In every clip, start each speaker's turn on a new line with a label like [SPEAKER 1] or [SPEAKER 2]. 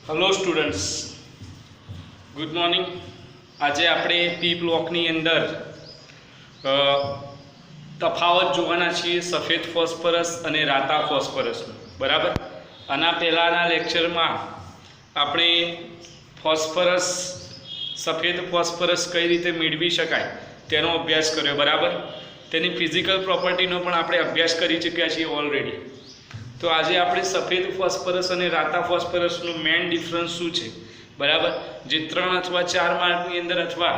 [SPEAKER 1] Hello students, good morning. आज આપણે પી બ્લોકની અંદર તફાવત જોવાના છીએ સફેદ ફોસ્ફરસ અને રાતા ફોસ્ફરસનો, બરાબર। આના પહેલાંના લેક્ચરમાં આપણે ફોસ્ફરસ સફેદ ફોસ્ફરસ કઈ રીતે મેળવી શકાય તેનો અભ્યાસ કર્યો, બરાબર। તેની ફિઝિકલ પ્રોપર્ટીનો પણ આપણે અભ્યાસ કરી ચૂક્યા છીએ ઓલરેડી। तो आज आप सफेद फॉस्फरस और राता फॉस्फरस मेन डिफरन्स शू है, बराबर, जे 3 अथवा 4 मार्क अंदर अथवा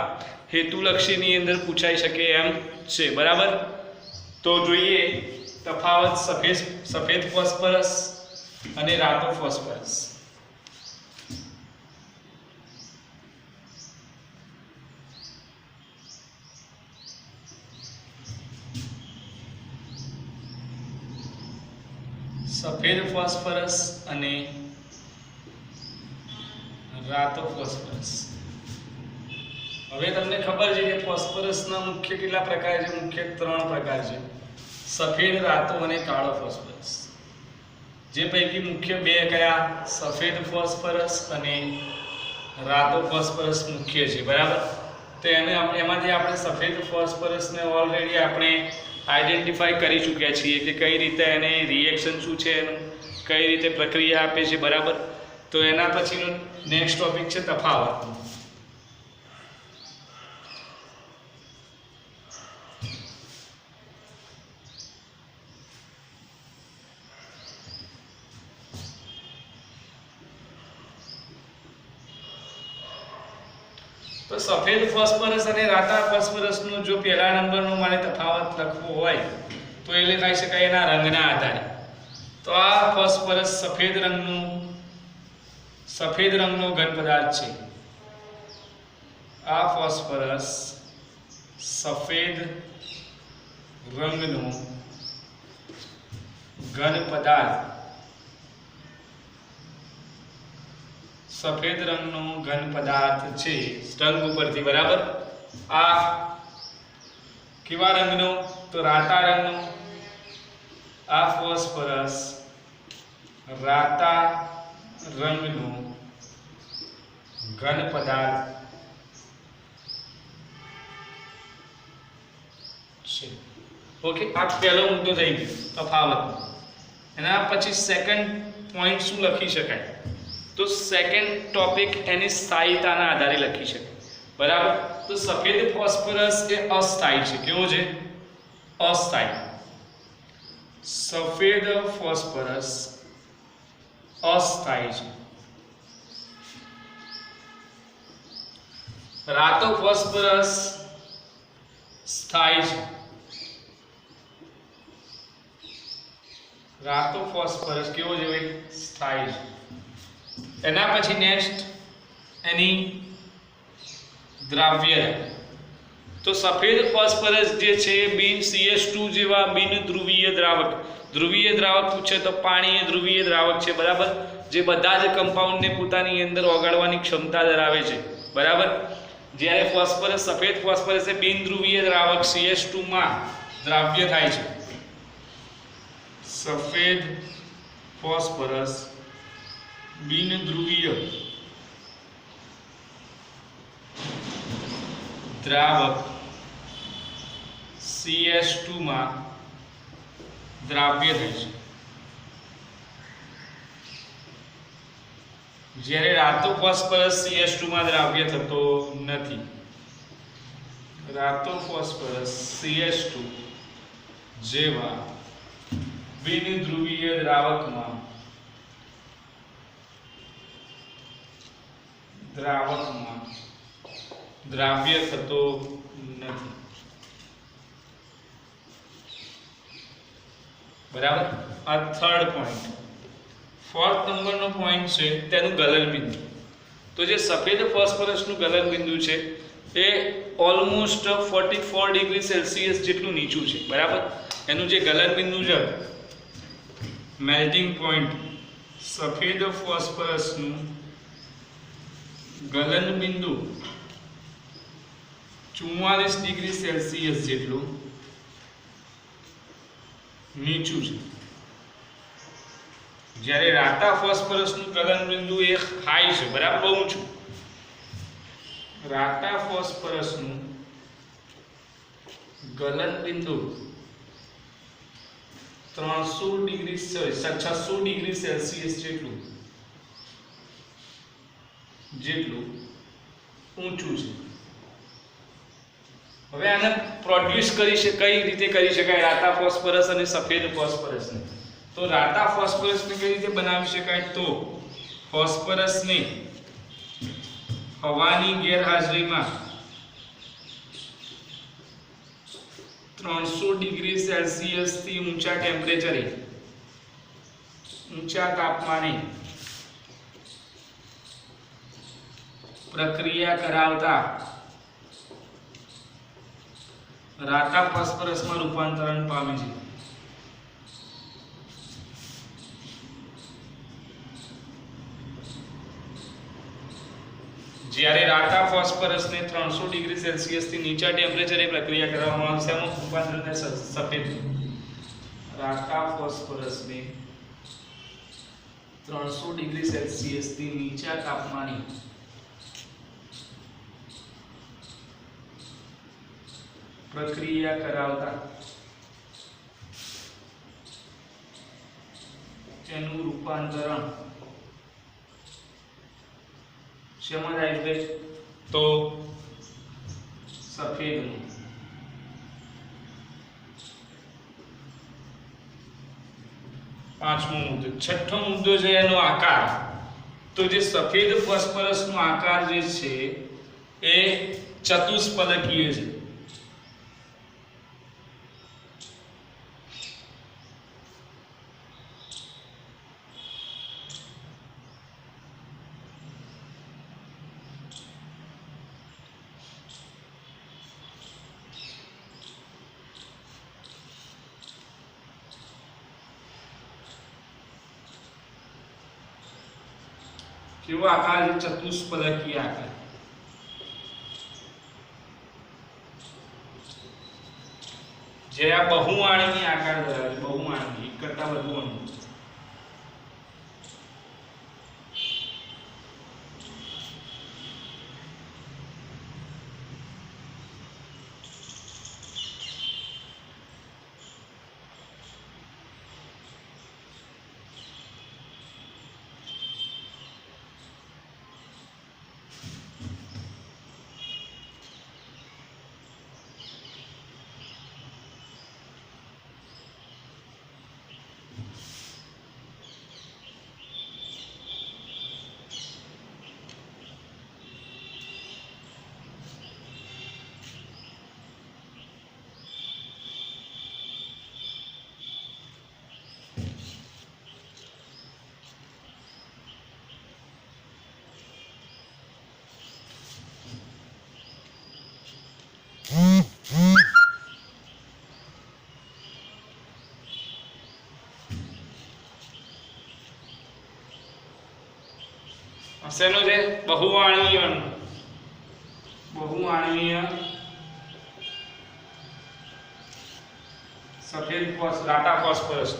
[SPEAKER 1] हेतुलक्षी अंदर पूछाई सके एम है, बराबर। तो जोईए तफावत सफेद फॉस्फरस और रातो फॉस्फरस। सफेद फॉस्फरस અને રાતો ફોસ્ફરસ। હવે તમને ખબર છે કે ફોસ્ફરસના મુખ્ય કેટલા પ્રકાર છે? મુખ્ય 3 પ્રકાર છે, સફેદ, રાતો અને કાળો ફોસ્ફરસ। જે પૈકી મુખ્ય 2 કયા? સફેદ ફોસ્ફરસ અને રાતો ફોસ્ફરસ મુખ્ય છે, બરાબર। તો એમાંથી આપણે સફેદ ફોસ્ફરસને ઓલરેડી આપણે आइडेंटिफाई करी चुक्या छीए कि कई रीते एने रिएक्शन शू छे, कई रीते प्रक्रिया आपे छे, बराबर। तो एना पछीनो नेक्स्ट टॉपिक छे तफावत। तो सफेद फॉस्फरस और राता फॉस्फरस नो जो पहला नंबर नो मारे तफावत लखवो होय तो ए लखाई शकाय एना रंगना आधारे। तो आ फॉस्फरस सफेद रंगनो घन पदार्थ छे। आ फॉस्फरस सफेद रंगनो घन पदार्थ, सफेद रंगनो घन पदार्थ छे रंग उपरथी, बराबर। आ केवा रंगनो? तो राता रंगनो। आ फॉस्फरस राता रंगनो घन पदार्थ छे। ओके, आ पहलो मुद्दो थई गयो तफावत। एना पछी सेकंड पॉइंट शुं लखी शकाय? तो सेकंड टॉपिक एनी स्थायीताना आधारे लखी शके, बराबर। तो सफेद फॉस्फरस ए अस्थायी है। केवो छे? अस्थायी। सफेद फॉस्फरस अस्थायी है। रातो फॉस्फरस स्थायी है। रातो फॉस्फरस केवो छे भाई? स्थायी है। एना पछी नेक्स्ट एनी द्राव्य। तो सफेद फॉस्फरस जे छे CH2 जेवा बिन ध्रुवीय द्रावक, ध्रुवीय द्रावक पूछे तो पानी ध्रुवीय द्रावक छे, बराबर। जे बधा ज कंपाउंड ने पोतानी अंदर ओगाळवानी क्षमता धरावे छे, बराबर। ज्यारे फॉस्फरस सफेद फॉस्फरस ए बिन ध्रुवीय द्रावक CH2 मां द्राव्य थाय छे। सफेद फॉस्फरस बिन ध्रुवीय द्रावक CH2 માં દ્રાવ્ય થાય છે, જ્યારે રાતો ફોસ્ફરસ CH2 માં દ્રાવ્ય થતો નથી। રાતો ફોસ્ફરસ CH2 જેવા બિન ધ્રુવીય દ્રાવકમાં द्राव्य थतो नहीं, बराबर। आ थर्ड पॉइंट। फोर्थ नंबर नो पॉइंट है तेनु गलन बिंदु। तो जे सफेद फॉस्फरस नु गलन बिंदु है ए ऑलमोस्ट 44 डिग्री सेल्सियस जेटलू नीचू है, बराबर। एनु जे गलन बिंदु है मेल्टिंग पॉइंट सफेद फॉस्फरस नु गलन बिंदु 44 डिग्री सेल्सियस जेटलू नीचू है। જ્યારે રાતા ફોસ્ફરસનું ગલનબિંદુ એ હાઈ છે, બરાબર, બહુ ઊંચું. રાતા ફોસ્ફરસનું ગલનબિંદુ 300 ડિગ્રી 600 ડિગ્રી સેલ્સિયસ જેટલું ઊંચું છે. હવે આને પ્રોડ્યુસ કઈ રીતે કરી શકાય રાતા ફોસ્ફરસ અને સફેદ ફોસ્ફરસને? તો રાતા ફોસ્ફરસને કઈ રીતે બનાવી શકાય? તો ફોસ્ફરસને હવાની ગેરહાજરીમાં 300 ડિગ્રી સેલ્સિયસ થી ઊંચા ટેમ્પરેચરે, ઊંચા તાપમાને પ્રક્રિયા કરાવતા રાતા ફોસ્ફરસમાં રૂપાંતરણ પામે છે. જ્યારે રાતા ફોસ્ફરસને 300 ડિગ્રી સેલ્સિયસ થી નીચા ટેમ્પરેચરે પ્રક્રિયા કરવામાં આવશે, એમાં રૂપાંતરણ થાય સફેદ. રાતા ફોસ્ફરસને 300 ડિગ્રી સેલ્સિયસ થી નીચા તાપમાને પ્રક્રિયા કરાવતા તેનું રૂપાંતરણ શેમાં થાય છે? તો સફેદનું. પાંચમો મુદ્દો. છઠ્ઠો મુદ્દો છે એનો આકાર. તો જે સફેદ ફોસ્ફરસનો આકાર જે છે એ ચતુષ્ફલકીય છે. કેવો આકાર છે? ચતુષ્ફલકીય આકાર. જે આ બહુઆણ્વીય આકાર ધરાવે છે, બહુઆણ્વીય, એક કરતા વધુ અણુ. શેનો છે? બહુઆણ્વીય અણુ. બહુઆણ્વીય સફેદ રાતા ફોસ્ફરસ.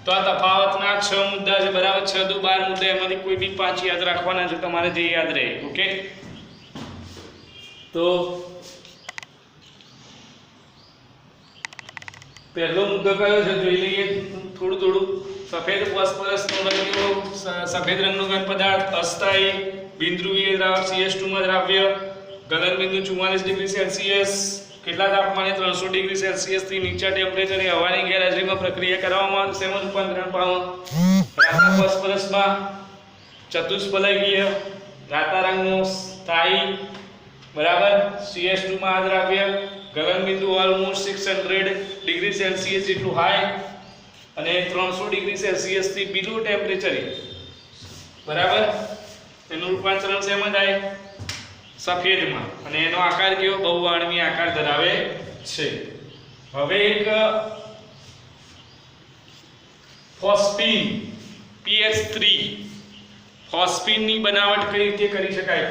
[SPEAKER 1] તો આ તફાવતના 6 મુદ્દા છે, બરાબર. 6 દુ 12 મુદ્દા, એમાંથી કોઈ બી 5 યાદ રાખવાના છે તમારે, જે યાદ રહે. ઓકે. તો પહેલો મુદ્દો કયો છે જોઈ લઈએ થોડું. સફેદ ફોસ્ફરસનો રંગ કેવો? સફેદ રંગનો ઘન પદાર્થ, અસ્થાયી, બિનધ્રુવીય દ્રાવક CH2 માં દ્રાવ્ય, ગલનબિંદુ 44 ડિગ્રી સેલ્સિયસ, કેટલા તાપમાને? 300 ડિગ્રી સેલ્સિયસ થી નીચા ટેમ્પરેચરે હવાની ગેરહાજરીમાં પ્રક્રિયા કરવામાં આવે, શેમાં રૂપાંતરણ પામે? રાતા ફોસ્ફરસમાં. ચતુષ્ફલકીય, રાતા રંગનો, સ્થાયી, બરાબર. CH2 માં દ્રાવ્ય, ગલનબિંદુ ઓલમોસ્ટ 600 ડિગ્રી સેલ્સિયસ જેટલું હાઈ અને 300 ડિગ્રી સેલ્સિયસ થી બિલો ટેમ્પરેચરે, બરાબર. એનું રૂપાંતરણ શેમાં થાય? સફેદમાં. અને એનો આકાર કેવો? બહુઆણ્વીય આકાર ધરાવે છે. હવે એક ફોસ્ફીન PH3, ફોસ્ફીનની બનાવટ કઈ રીતે કરી શકાય?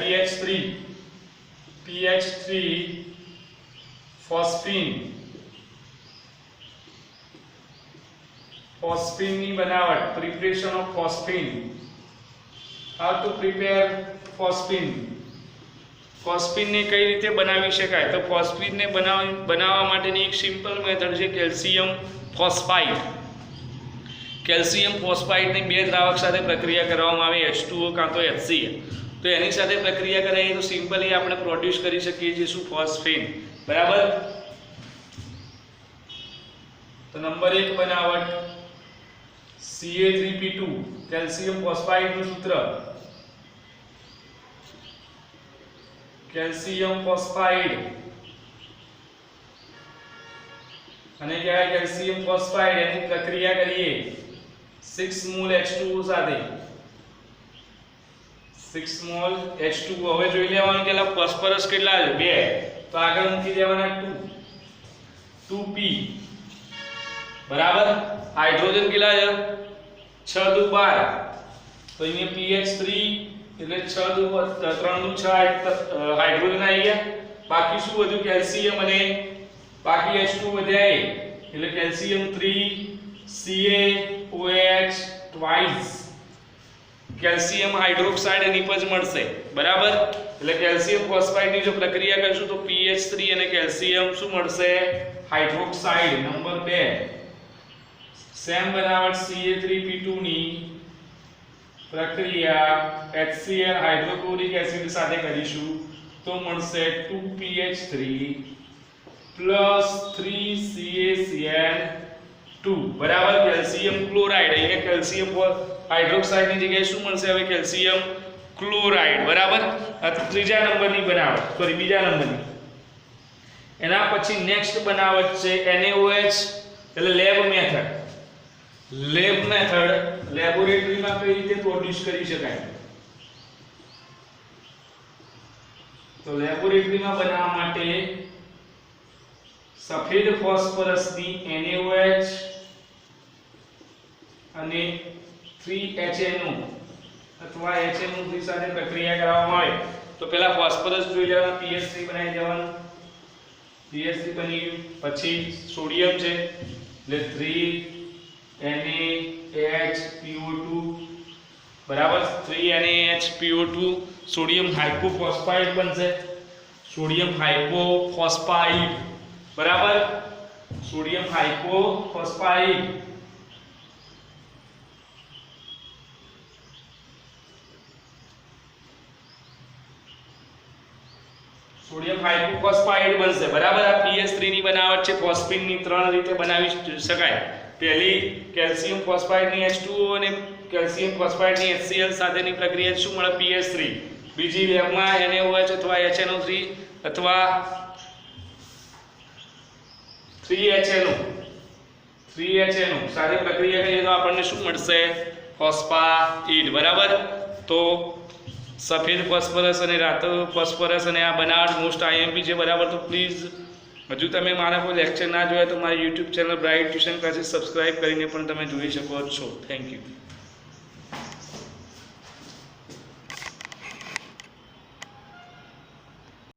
[SPEAKER 1] PH3 ફોસ્ફીન ફોસ્ફીનની બનાવટ, preparation of phosphine. How to prepare phosphine. ફોસ્ફીનને કઈ રીતે બનાવી શકાય? તો ફોસ્ફીનને બનાવવા માટેની એક સિમ્પલ મેથડ છે કેલ્શિયમ ફોસ્ફાઇડ. કેલ્શિયમ ફોસ્ફાઇડની બે દ્રાવક સાથે પ્રક્રિયા કરવામાં આવે, H2O કાં તો HCl. તો એની સાથે પ્રક્રિયા કરાવીએ તો સિમ્પલી આપણે પ્રોડ્યુસ કરી શકીએ છીએ શું? ફોસ્ફીન. બરાબર. તો નંબર 1 બનાવટ Ca3P2 કેલ્શિયમ ફોસ્ફાઇડનું સૂત્ર કેલ્શિયમ ફોસ્ફાઇડ અને કહેવાય કેલ્શિયમ ફોસ્ફાઇડ એની પ્રક્રિયા કરીએ 6 મોલ H2O સાથે 6 મોલ H2O. હવે જોઈ લેવાનું કે ફોસ્ફરસ કેટલા છે? 2. તો આગળ મૂકી દેવાના 2P. બરાબર. હાઇડ્રોજન કેટલા છે? 6 દુ 12. તો અહીંયા pH3 એટલે 6 દુ 3 દુ 6 હાઇડ્રોજન આવી ગયા. બાકી શું વધ્યું? કેલ્શિયમ અને બાકી H2 વધ્યા એટલે calcium 3 CaOH twice calcium hydroxide એની પર જ મળશે. બરાબર. એટલે કેલ્શિયમ ફોસ્ફાઇડની જો પ્રક્રિયા કરીશું તો pH3 અને કેલ્શિયમ શું મળશે? હાઇડ્રોક્સાઇડ. નંબર 2 સેમ બનાવટ Ca3P2 ની પ્રક્રિયા HCl હાઇડ્રોક્લોરિક એસિડ સાથે કરીશું તો મળશે 2pH3 3CaCl2. બરાબર. Calcium chloride. અહીંયા કેલ્શિયમ હાઇડ્રોક્સાઇડની જગ્યાએ શું મળશે? હવે કેલ્શિયમ ક્લોરાઇડ. બરાબર. આ ત્રીજા નંબરની બનાવટ, સોરી બીજા નંબરની. એના પછી નેક્સ્ટ બનાવટ છે NaOH એટલે લેબ મેથડ. લેબ મેથડ લેબોરેટરીમાં કઈ રીતે પ્રોડ્યુસ કરી શકાય? તો લેબોરેટરીમાં બનાવવા માટે સફેદ ફોસ્ફરસની NaOH અને 3HNO અથવા HNO3 સાથે પ્રક્રિયા કરવામાં આવે તો પહેલા ફોસ્ફરસ જોઈ લેવાનું, pH3 બનાવી દેવાનું. pH3 બની ગયું. પછી સોડિયમ છે એટલે 3NaHPO2. બરાબર. 3NaHPO2 સોડિયમ હાઇપોફોસ્ફાઇડ બનશે. સોડિયમ હાઇપોફોસ્ફાઇડ. બરાબર. સોડિયમ હાઇપોફોસ્ફાઇડ. સોડિયમ હાઇપોફોસ્ફાઇડ બનશે. બરાબર. આ pH3 ની બનાવટ છે. ફોસ્ફીનની 3 રીતે બનાવી શકાય. પહેલી કેલ્શિયમ ફોસ્ફાઇડની H2O અને કેલ્શિયમ ફોસ્ફાઇડની HCl સાથેની પ્રક્રિયા શું મળે? pH3. બીજી લેબમાં NaOH અથવા HNO3 અથવા 3HNO સાથે પ્રક્રિયા કરીએ તો આપણને શું મળશે? ફોસ્ફાઇડ. બરાબર. તો સફેદ ફોસ્ફરસ અને રાતો ફોસ્ફરસ અને આ બનાવટ મોસ્ટ IMP છે. બરાબર. તો પ્લીઝ હજુ તમે મારા કોઈ લેક્ચર ના જોયા તો મારી YouTube channel bright tuition classes subscribe કરીને પણ તમે જોઈ શકો છો. Thank you.